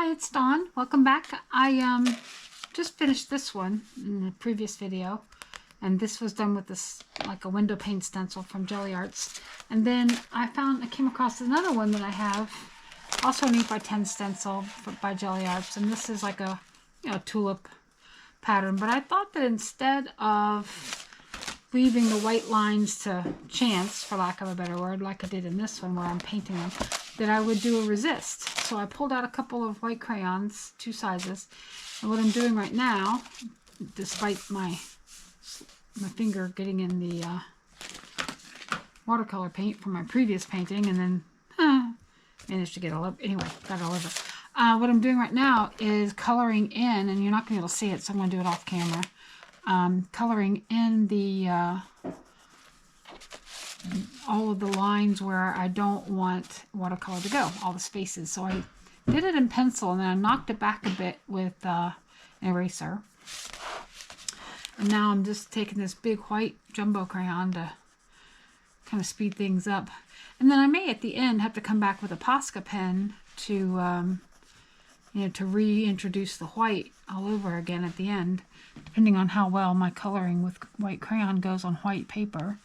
Hi, it's Dawn. Welcome back. I just finished this one in the previous video, and this was done with this like a window pane stencil from Gelli Arts. And then I came across another one that I have, also an 8x10 stencil by Gelli Arts, and this is like a tulip pattern. But I thought that instead of leaving the white lines to chance, for lack of a better word, like I did in this one where I'm painting them, that I would do a resist. So I pulled out a couple of white crayons, 2 sizes, and what I'm doing right now, despite my finger getting in the watercolor paint from my previous painting, and then managed to get all up. Anyway, got it all over. What I'm doing right now is coloring in, and you're not going to be able to see it, so I'm going to do it off camera. Coloring in the all of the lines where I don't want watercolor to go, all the spaces. So I did it in pencil, and then I knocked it back a bit with an eraser. And now I'm just taking this big white jumbo crayon to kind of speed things up. And then I may at the end have to come back with a posca pen to to reintroduce the white all over again at the end, depending on how well my coloring with white crayon goes on white paper.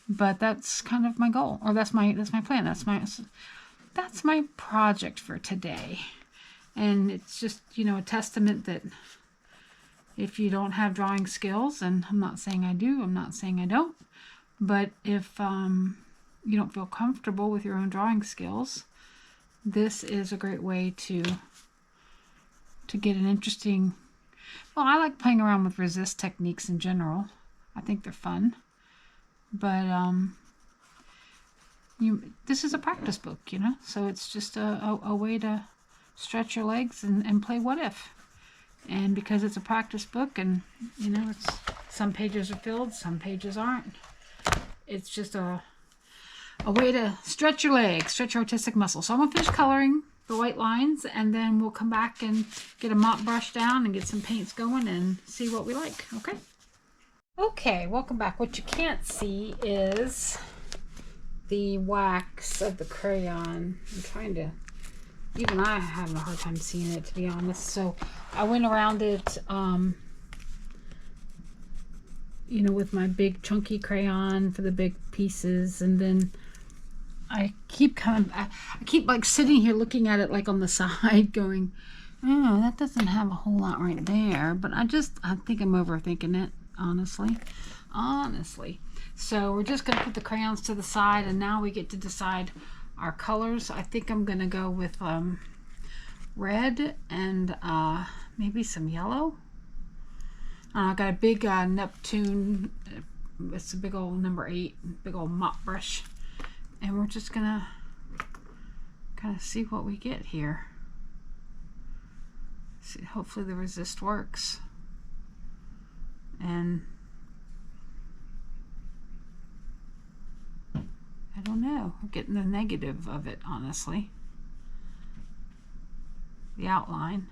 But that's kind of my goal, or that's my plan. That's my project for today. And it's just, a testament that if you don't have drawing skills, and I'm not saying I do, I'm not saying I don't, but if you don't feel comfortable with your own drawing skills, this is a great way to get an interesting... Well, I like playing around with resist techniques in general. I think they're fun. But this is a practice book, so it's just a way to stretch your legs and play what if. And because it's a practice book, and it's some pages are filled, some pages aren't. It's just a way to stretch your legs, stretch your artistic muscle. So I'm gonna finish coloring the white lines, and then we'll come back and get a mop brush down and get some paints going and see what we like. Okay, welcome back. What you can't see is the wax of the crayon. I'm trying to, even I having a hard time seeing it, to be honest. So I went around it, with my big chunky crayon for the big pieces, and then I keep like sitting here looking at it like on the side going, oh, that doesn't have a whole lot right there. But I think I'm overthinking it, honestly. So we're just going to put the crayons to the side, and now we get to decide our colors. I think I'm going to go with red and maybe some yellow. I got a big Neptune. It's a big old number 8, big old mop brush. And we're just gonna kind of see what we get here. See, hopefully the resist works. And I don't know, I'm getting the negative of it, honestly. The outline.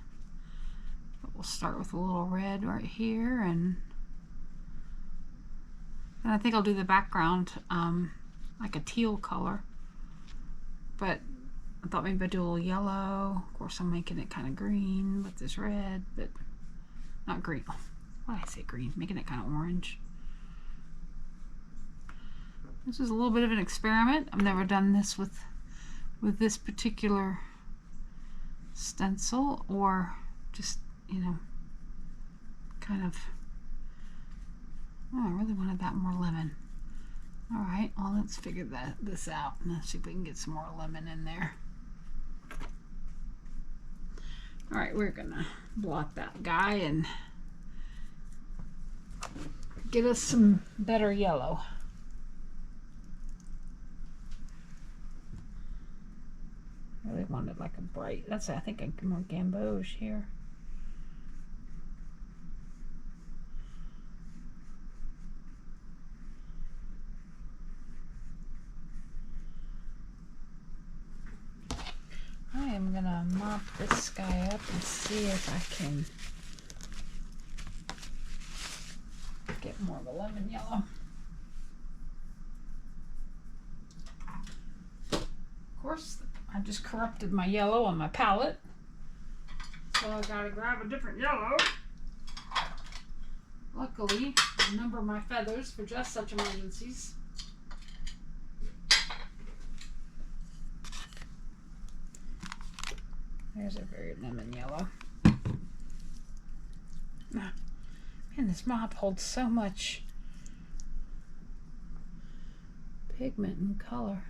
But we'll start with a little red right here, and I think I'll do the background like a teal color, but I thought maybe I'd do a little yellow. Of course, I'm making it kind of green with this red, but not green. Why did I say green? Making it kind of orange. This is a little bit of an experiment. I've never done this with this particular stencil, or just, kind of, oh, I really wanted that more lemon. All right, well, let's figure this out, and let's see if we can get some more lemon in there. All right, we're gonna blot that guy and get us some better yellow. I really wanted like a bright, I think a more gamboge here. I'm gonna mop this guy up and see if I can get more of a lemon yellow. Of course, I just corrupted my yellow on my palette. So I gotta grab a different yellow. Luckily, I number my feathers for just such emergencies. There's a very lemon yellow. Man, this mop holds so much pigment and color.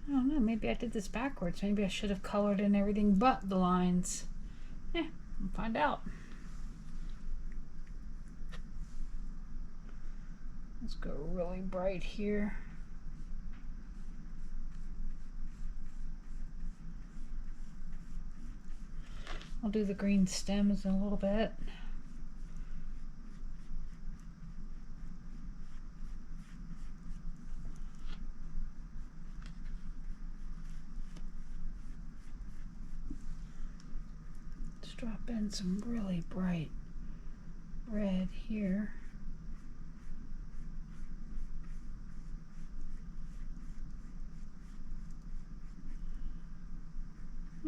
I don't know, maybe I did this backwards. Maybe I should have colored in everything but the lines. We'll find out. Let's go really bright here. I'll do the green stems in a little bit. Let's drop in some really bright red here.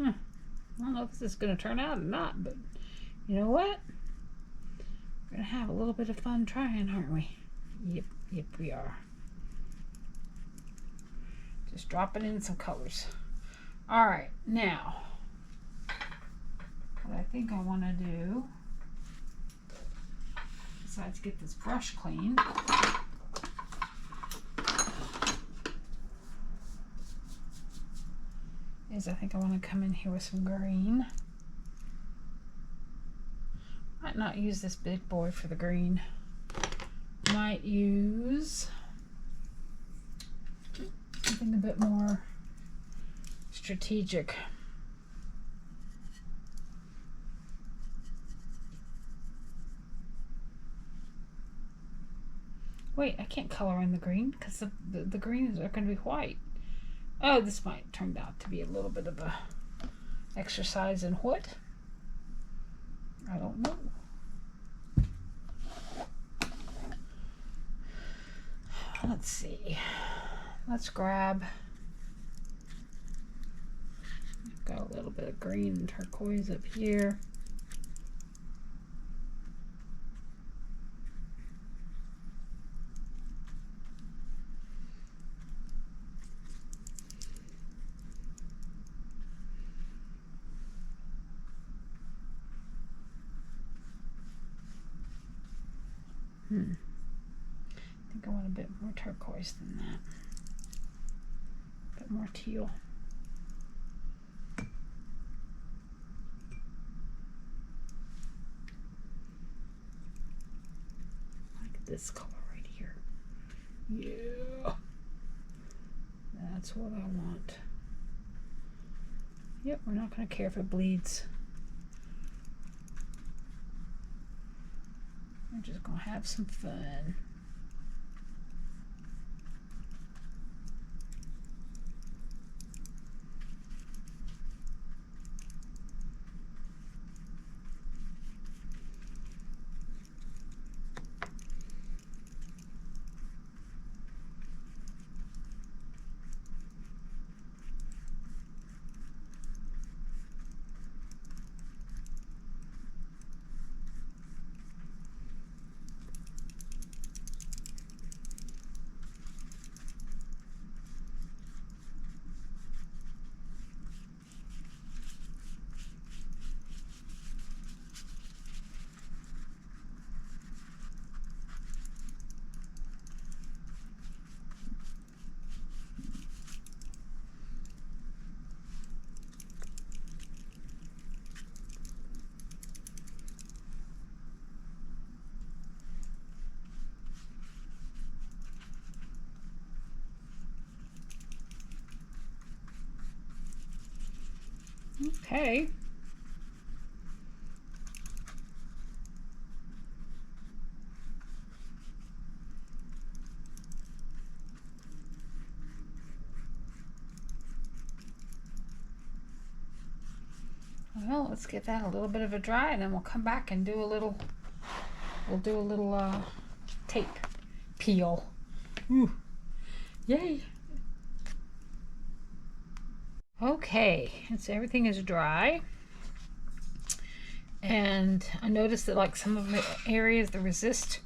I don't know if this is going to turn out or not, but you know what? We're going to have a little bit of fun trying, aren't we? Yep, we are. Just dropping in some colors. All right, now, what I think I want to do, besides get this brush clean, is I think I want to come in here with some green. Might not use this big boy for the green. Might use something a bit more strategic. Wait, I can't color in the green because the greens are going to be white. Oh, this might turn out to be a little bit of a exercise in what? I don't know. Let's see. Let's grab. Got a little bit of green and turquoise up here. I think I want a bit more turquoise than that. A bit more teal. Like this color right here. Yeah. That's what I want. Yep, we're not going to care if it bleeds. We're just going to have some fun. Okay. Well, let's get that a little bit of a dry, and then we'll come back and do a little, tape peel. Ooh, yay. Okay, so everything is dry. And I noticed that like some of the areas that resist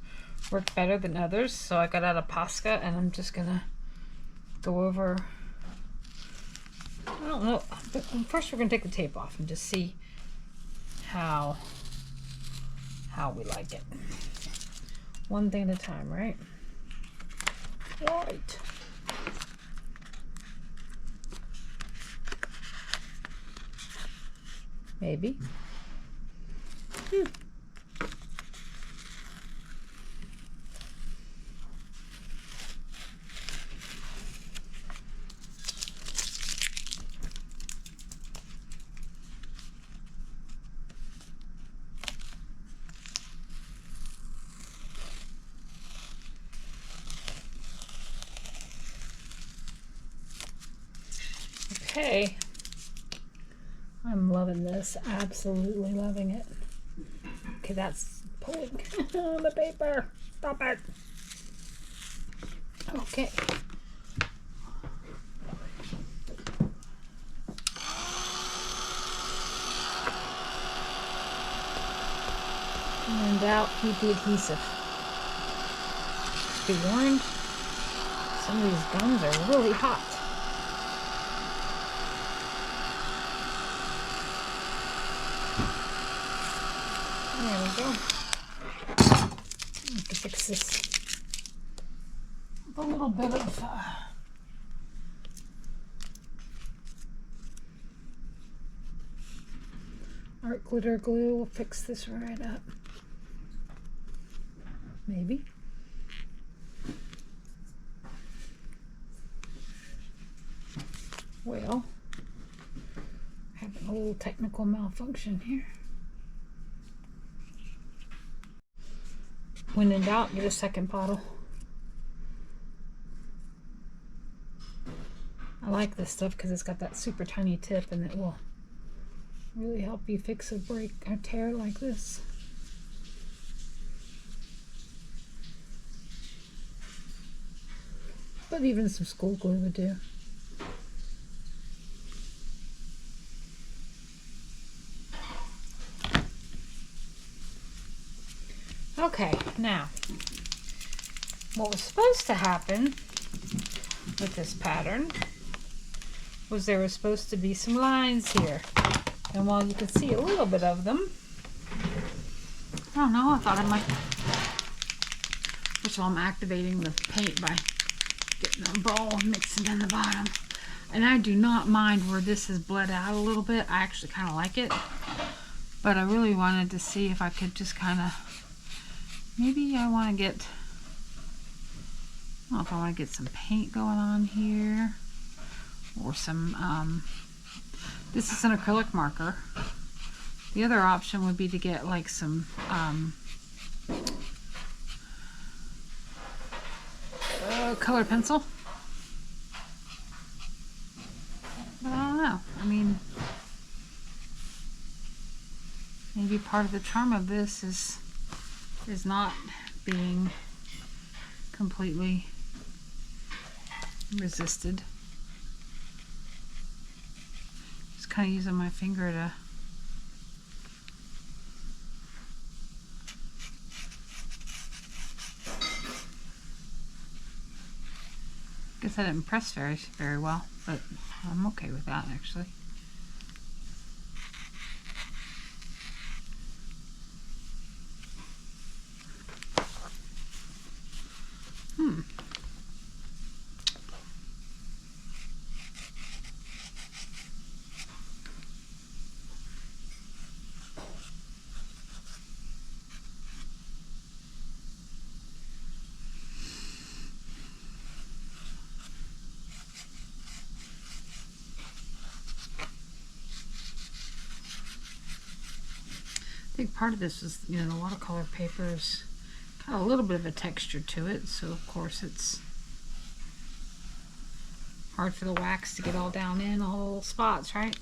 work better than others. So I got out a posca and I'm just gonna go over, I don't know, but first we're gonna take the tape off and just see how we like it. One thing at a time, right? Right. Maybe. Okay. I'm loving this. Absolutely loving it. Okay, that's pulling the paper. Stop it. Okay. And out, keep the adhesive. Be warned, some of these gums are really hot. There we go. I have to fix this. A little bit of art glitter glue will fix this right up. Maybe. Well, having a little technical malfunction here. When in doubt, get a second bottle. I like this stuff because it's got that super tiny tip and it will really help you fix a break or tear like this. But even some school glue would do. Okay, now, what was supposed to happen with this pattern was there was supposed to be some lines here. And while you can see a little bit of them, I don't know, I thought I might, first of all, I'm activating the paint by getting a bowl and mixing in the bottom. And I do not mind where this has bled out a little bit. I actually kind of like it. But I really wanted to see if I could just kind of, maybe I want to get, I don't know if I want to get some paint going on here or some, this is an acrylic marker. The other option would be to get like some colored pencil. But I don't know. I mean, maybe part of the charm of this is not being completely resisted. Just kind of using my finger to guess I didn't press very well, but I'm okay with that actually. I think part of this is, you know, the watercolor paper's got a little bit of a texture to it, so of course it's hard for the wax to get all down in all the little spots, right?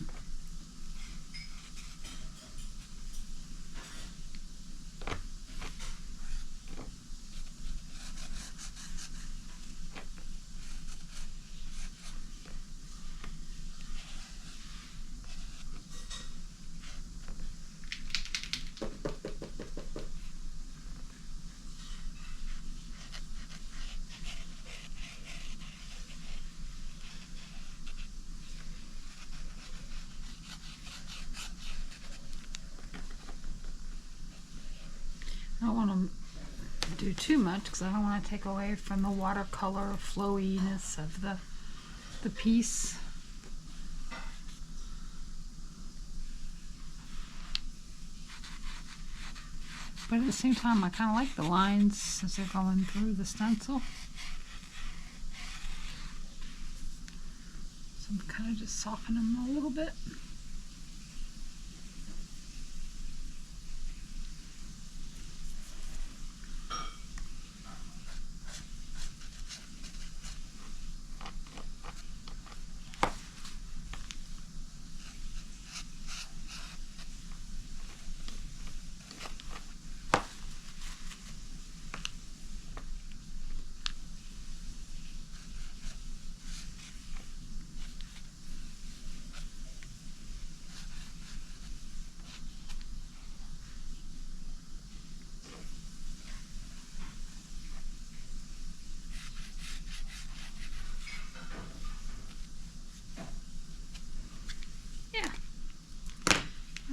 do too much because I don't want to take away from the watercolor flowiness of the piece. But at the same time, I kind of like the lines as they're going through the stencil. So I'm kind of just softening them a little bit.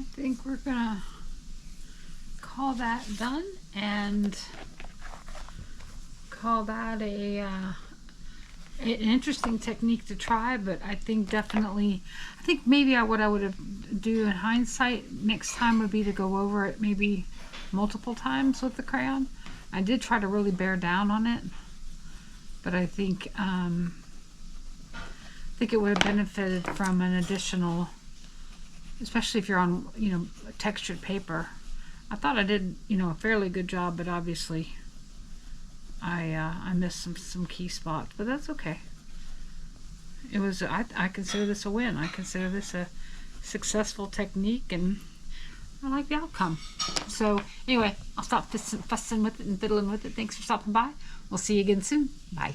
I think we're gonna call that done and call that an interesting technique to try. But I think definitely, I think maybe what I would have do in hindsight next time would be to go over it maybe multiple times with the crayon. I did try to really bear down on it, but I think it would have benefited from an additional, especially if you're on, you know, textured paper. I thought I did, you know, a fairly good job, but obviously I missed some key spots, but that's okay. It was, I consider this a win. I consider this a successful technique, and I like the outcome. So anyway, I'll stop fussing with it and fiddling with it. Thanks for stopping by. We'll see you again soon. Bye.